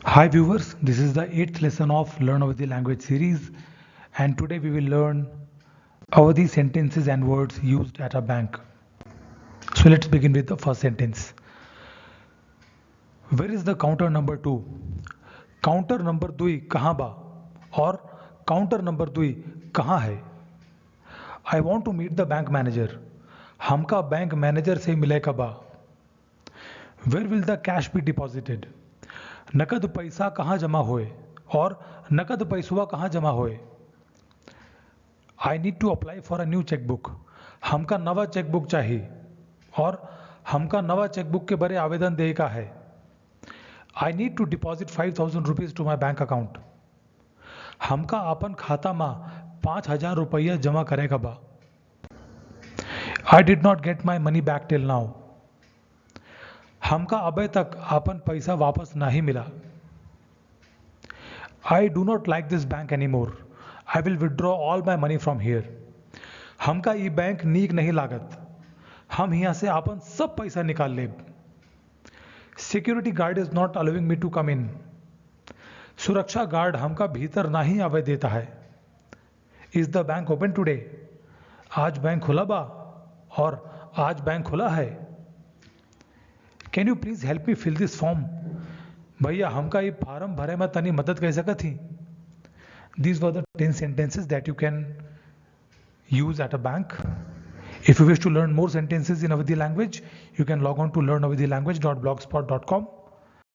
Hi viewers, this is the 8th lesson of Learn Awadhi language series, and today we will learn Awadhi sentences and words used at a bank. So let's begin with the first sentence. Where is the counter number 2? Counter number 2 कहाँ बा? और counter number 2 कहाँ है? I want to meet the bank manager. हमका bank manager से मिले कबा? Where will the cash be deposited? नकद पैसा कहाँ जमा होए? और नकद पैसवा कहाँ जमा होए? I need to apply for a new chequebook. हमका नवा चेकबुक चाहिए. और हमका नवा चेकबुक के बारे आवेदन दे का है. I need to deposit 5,000 rupees to my bank account. हमका अपन खाता में 5,000 रुपया जमा करेगा बा. I did not get my money back till now. हमका अबे तक अपन पैसा वापस नहीं मिला. I do not like this bank any more. I will withdraw all my money from here. हमका ई बैंक नीक नहीं लागत. हम यहाँ से अपन सब पैसा निकाल लेब. Security guard is not allowing me to come in. सुरक्षा गार्ड हमका भीतर नहीं आवे देता है. Is the bank open today? आज बैंक खुला बा? और आज बैंक खुला है. Can you please help me fill this form? भैया हमका ये फार्म भरे में तनी मदद कर सकत थी. These were the 10 sentences that you can use at a bank. If you wish to learn more sentences in Awadhi language, you can log on to learnawadhilanguage.blogspot.com.